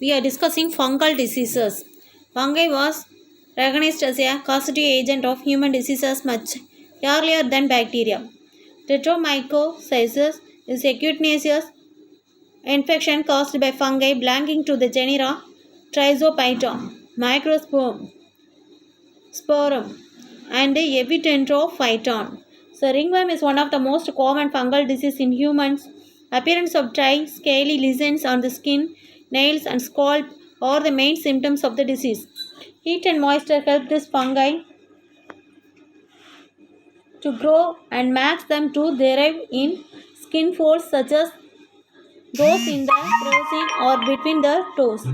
we are discussing fungal diseases. Fungi was recognized as a causative agent of human diseases much earlier than bacteria. Trichomycosis is a cutaneous infection caused by fungi belonging to the genera Trizophyton, Microsporum, and Epidendrophyton. So, ringworm is one of the most common fungal diseases in humans. Appearance of dry, scaly lesions on the skin, nails, and scalp are the main symptoms of the disease. Heat and moisture help this fungi to grow and match them to thrive in skin folds such as those in the crossing or between the toes.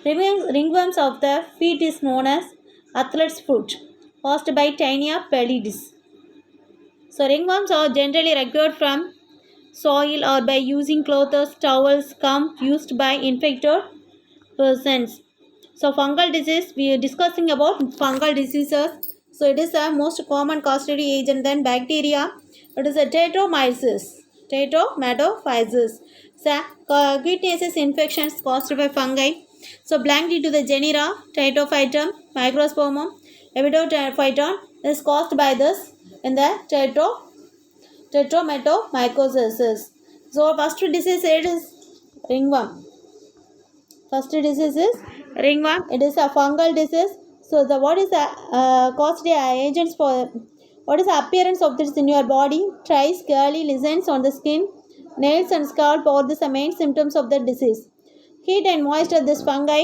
Ringworms of the feet is known as athlete's foot, caused by Tinea pallidis. So ringworms are generally recovered from soil or by using clothes, towels, used by infected persons. So fungal disease, we are discussing about fungal diseases. So it is the most common causative agent than bacteria. It is a Tatomyces. So cutaneous infections caused by fungi. So belonging to the genera Tritophytum, Microsporum, Epidendrophyton is caused by this in the Tetromycosis. So first disease it is ringworm. First disease is ringworm. It is a fungal disease. So the what is the causative agents for what is the appearance of this in your body? Dry, scaly lesions on the skin, nails and scalp are the main symptoms of the disease. Heat and moisture this fungi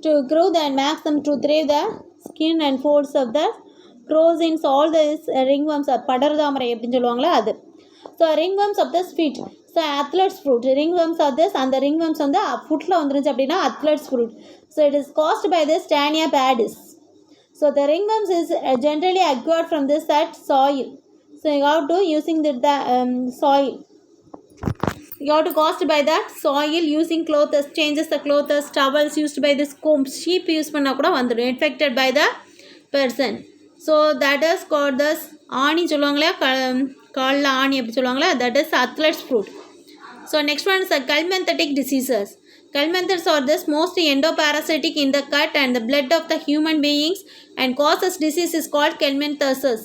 to grow and make them to thrive the skin and folds of the crosins. All these ringworms are படர்தாமரை அப்படின்னு சொல்லுவாங்களா அது. So ringworms of the feet. So athlete's foot. Ringworms are this and the ringworms on the footல வந்துருச்சு அப்படின்னா athlete's foot. So it is caused by this Tinea pallidis. So the ringworms is generally acquired from this soil. So you have to using the soil. You have to caused by that soil using clothes, changes the clothes, towels used by this comb, sheep use பண்ணா கூட வந்துடும் infected by the person. So that is called this ஆணி சொல்லுவாங்களே காலில் ஆணி அப்படி சொல்லுவாங்களே that is athlete's foot. So next one is the calmenthetic diseases. Calmenthers are this most endoparasitic in the gut and the blood of the human beings and causes disease is called calmenthoses.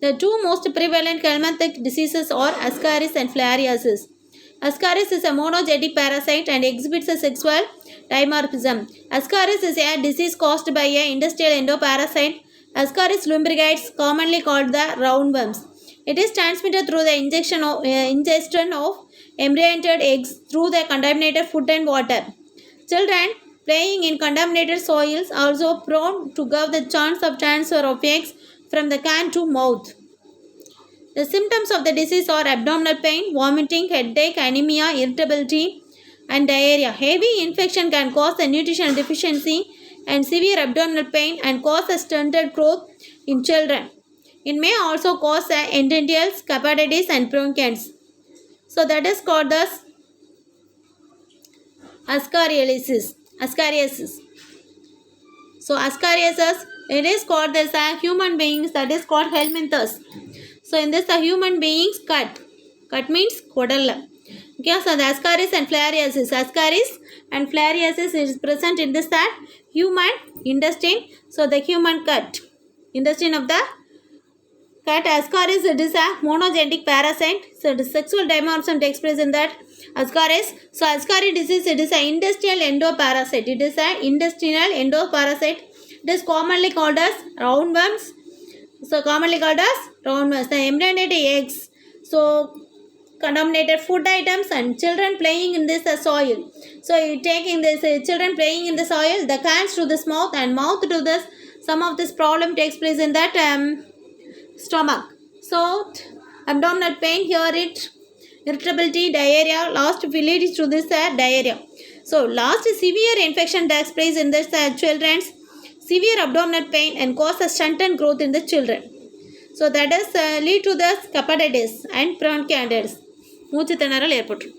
The two most prevalent calmenthetic diseases are Ascaris and Filariasis. Ascaris is a monogenic parasite and exhibits a sexual dimorphism. Ascaris is a disease caused by a industrial endoparasite, Ascaris lumbricates, commonly called the roundworms. It is transmitted through the ingestion of embryonated eggs through the contaminated food and water. Children playing in contaminated soils are also prone to give the chance of transfer of eggs from the can to mouth. The symptoms of the disease are abdominal pain, vomiting, headache, anemia, irritability, and diarrhea. Heavy infection can cause a nutritional deficiency and severe abdominal pain and cause a stunted growth in children. It may also cause endothelial hepatitis and bronchitis. So that is called as ascariasis. So ascariasis, it is called as a human beings, that is called helminthus. So in this the human beings cut means kodalla. Okay, so the Ascaris and Filariasis. Ascaris and Filariasis is present in this that human intestine. So the human cut, intestine of the cat. Ascaris, it is a monogenic parasite. So the sexual dimorphism takes place in that Ascaris. So Ascaris disease, it is an intestinal endoparasite. It is an intestinal endoparasite. It is commonly called as roundworms. So commonly called as roundworms. The embryonated eggs. So contaminated food items and children playing in this soil. So you taking this children playing in the soil, the cans to this mouth and mouth to this. Some of this problem takes place in that stomach. So abdominal pain, here irritability, diarrhea, last village to this diarrhea. So last severe infection takes place in this children's severe abdominal pain and causes stunted growth in the children. So that is lead to the hepatitis and bronchitis. மூச்சு திணறல் ஏற்பட்டுரும்.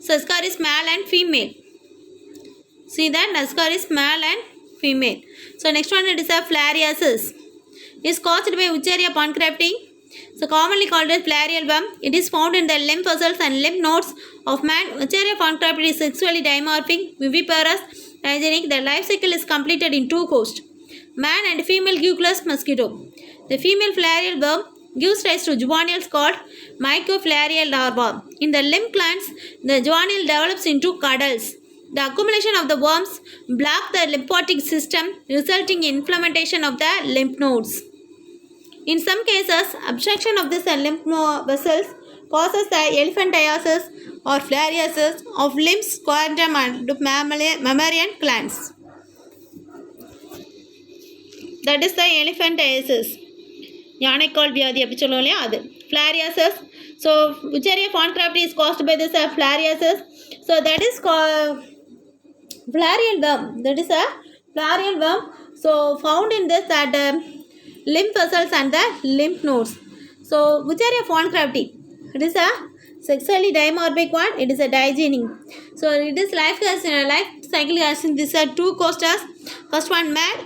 So Ascaris male and female. See that Ascaris male and female. So next one it is a Filariasis. Is caused by Wucheria pancreatic So commonly called as filarial worm. It is found in the lymph vessels and lymph nodes of man. Wucheria faunocrapti is sexually dimorphic, viviparous, hygienic. The life cycle is completed in two coasts. Man and female Cuculus mosquito. The female filarial worm gives rise to juveniles called microfilarial larvae. In the lymph glands, the juvenile develops into cuddles. The accumulation of the worms block the lymphatic system, resulting in inflammation of the lymph nodes. In some cases, obstruction of these lymph vessels causes the elephantiasis or filariasis of limbs, scrotum and mammalian glands. That is the elephantiasis. யானைக்கால் வியாதி அப்படி சொல்லுவோம் இல்லையா அது filariasis. So Wucheria faunocrapti is caused by this filariasis. So that is called filarial worm. That is a filarial worm. So found in this at lymph vessels and the lymph nodes. So Wucheria faunocrapti, it is a sexually dimorphic one. It is a digynic. So it is life cycle has in this two coasters. First one male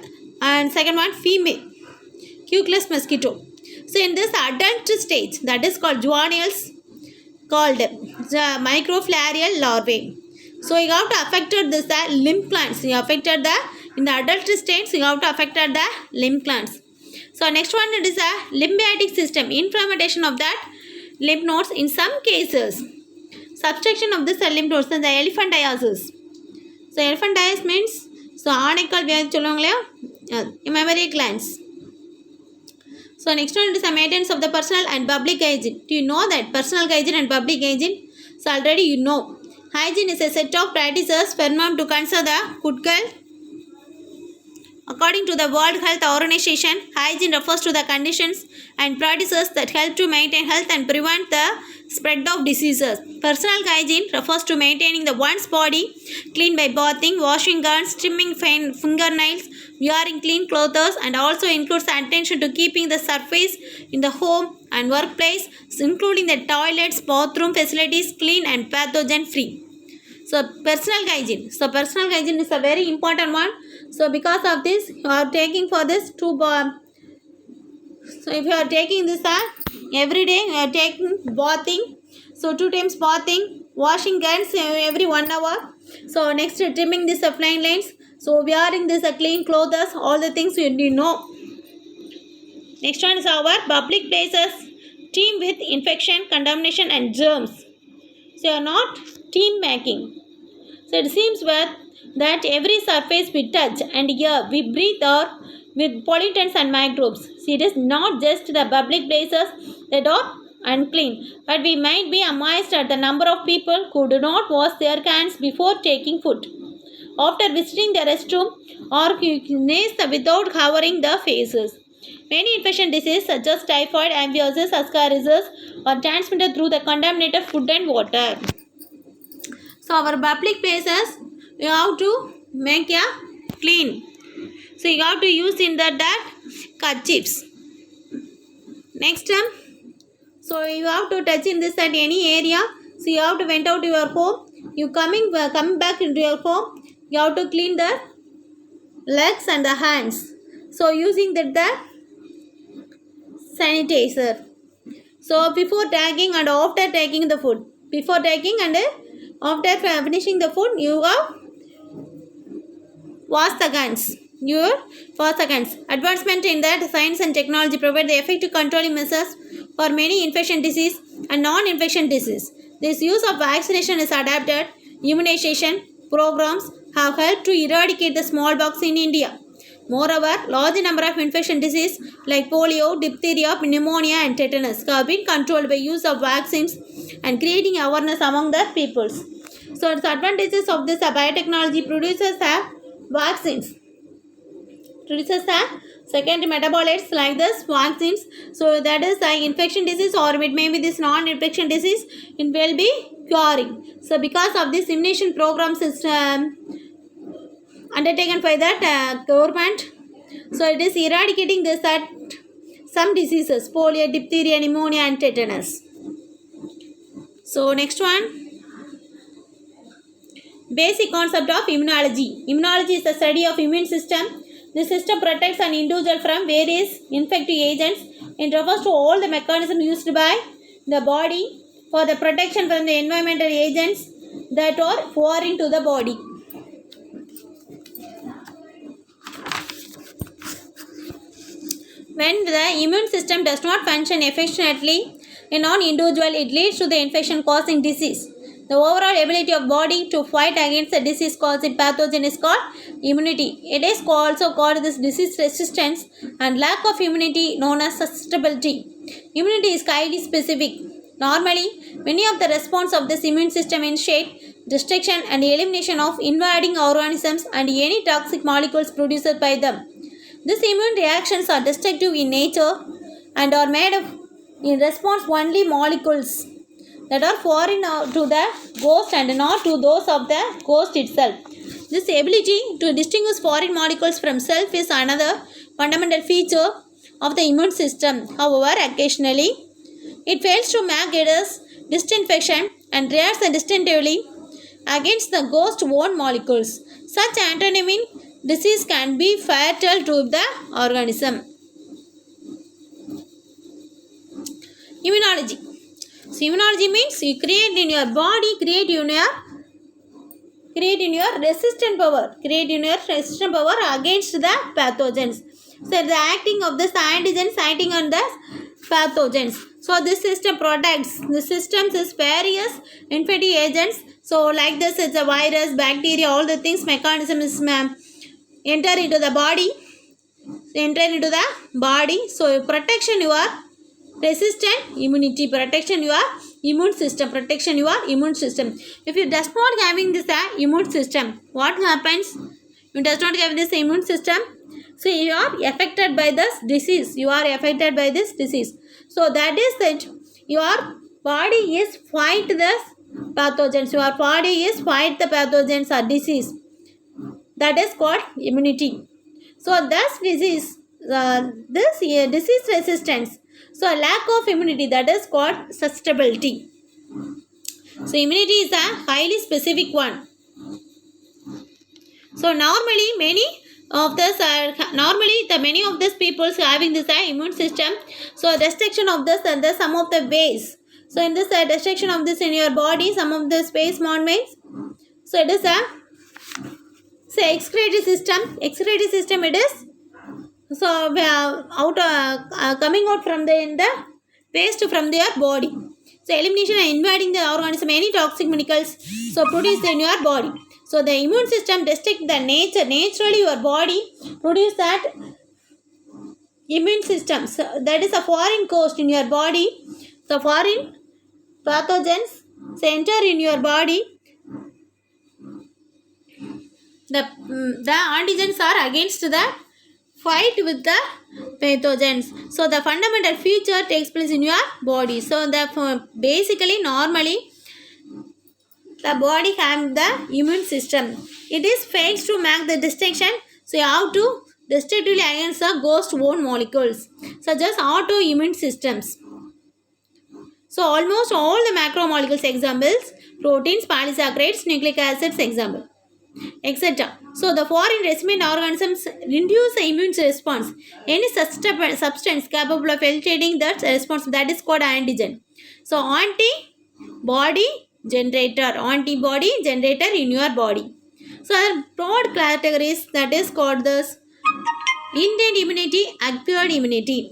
and second one female. Cuculus mosquito. So in this adult stage, that is called juveniles, called the microfilarial larvae. So you have to affected this lymph glands. You affected the in the adult stage. You have to affected the lymph glands. So next one, it is a lymphatic system, inflammation of that lymph nodes. In some cases, subtraction of this lymph nodes and the elephantiasis. So elephantiasis means so ஆனைக்கால் வியாதி சொல்லுவாங்க இல்லையா mammary glands. So next one is the maintenance of the personal and public hygiene. Do you know that personal hygiene and public hygiene? So already you know. Hygiene is a set of practices performed to conserve the good health. According to the World Health Organization, hygiene refers to the conditions and practices that help to maintain health and prevent the spread of diseases. Personal hygiene refers to maintaining the one's body clean by bathing, washing hands, trimming fingernails, wearing clean clothes, and also includes attention to keeping the surface in the home and workplace, including the toilets, bathroom facilities clean and pathogen free. So personal hygiene. So personal hygiene is a very important one. So because of this, you are taking for this two. So if you are taking this every day, you are taking bathing. So 2 times bathing, washing hands every 1 hour. So next trimming this fine lines. So wearing this clean clothes, all the things you know. Next one is our public places, team with infection, contamination and germs. So you are not team making. So it seems that every surface we touch and air we breathe are with pollutants and microbes. See, it is not just the public places that are unclean, but we might be amazed at the number of people who do not wash their hands before taking food, after visiting the restroom, or sneeze without covering the faces. Many infection diseases such as typhoid, amphiosis, ascaris are transmitted through the contaminated food and water. So our public places, you have to make a clean. So you have to use in that kerchiefs. Next so you have to touch in this at any area. So you have to went out to your home. You coming back into your home. You have to clean the legs and the hands. So using the sanitizer. So before taking and after taking the food. Before taking and after finishing the food, you have wash the hands. For seconds. Advancement in that science and technology provide the effective controlling measures for many infection disease and non-infection disease. This use of vaccination is adapted. Immunization programs have helped to eradicate the smallpox in India. Moreover, large number of infection diseases like polio, diphtheria, pneumonia and tetanus have been controlled by use of vaccines and creating awareness among the peoples. So the advantages of this biotechnology produces vaccines. Produces second metabolites like this vaccines. So that is the infection disease, or it may be this non-infection disease, it will be curing. So because of this immunization programs is undertaken by that government. So it is eradicating this some diseases, polio, diphtheria, pneumonia and tetanus. So next one, basic concept of immunology. Immunology is the study of immune system. The system protects an individual from various infective agents It refers to all the mechanisms used by the body for the protection from the environmental agents that are foreign to the body. When the immune system does not function efficiently in an individual, it leads to the infection causing disease. The overall ability of body to fight against the disease causing pathogen is called immunity. It is also called this disease resistance, and lack of immunity known as susceptibility. Immunity is highly specific. Normally, many of the response of this immune system initiate destruction and elimination of invading organisms and any toxic molecules produced by them. These immune reactions are destructive in nature and are made of in response only molecules that are foreign to the ghost and not to those of the ghost itself. This ability to distinguish foreign molecules from self is another fundamental feature of the immune system. However, occasionally it fails to make its disinfection and reacts distinctively against the ghost own molecules. Such autoimmune disease can be fatal to the organism. Immunology. So immunology means you create in your body, create in your resistant power against the pathogens. So the acting of this antigens acting on the pathogens. So this system protects the systems is various infective agents. So like this, it's a virus, bacteria, all the things mechanisms enter into the body. So protection your resistant immunity, protection your immune system, protection your immune system. If you does not having this immune system, what happens? You does not have this immune system, so you are affected by this disease. So that is that your body is fight the pathogens. Your body is fight the pathogens or disease. That is called immunity. So this disease resistance. So lack of immunity, that is called susceptibility. So immunity is a highly specific one. So normally many of these people having this immune system. So destruction of this and the some of the ways. So in this destruction of this in your body, some of the space means. So it is a excretory system. Excretory system it is. So coming out from the waste from their body. So elimination and invading the organism any toxic chemicals so produced in your body. So the immune system destruct the naturally your body produce that immune system. So that is a foreign ghost in your body. The foreign pathogens enter in your body. The antigens are against the fight with the pathogens. So the fundamental feature takes place in your body. So basically normally the body has the immune system. It is fails to make the distinction. So you have to destructively against the ghost own molecules such as autoimmune systems. So almost all the macromolecules examples, proteins, polysaccharides, nucleic acids example, etc. So the foreign resident organisms induce the immune response. Any substance capable of eliciting that response, that is called antigen. So antibody generator in your body. So there are broad categories that is called this intent immunity, acquired immunity.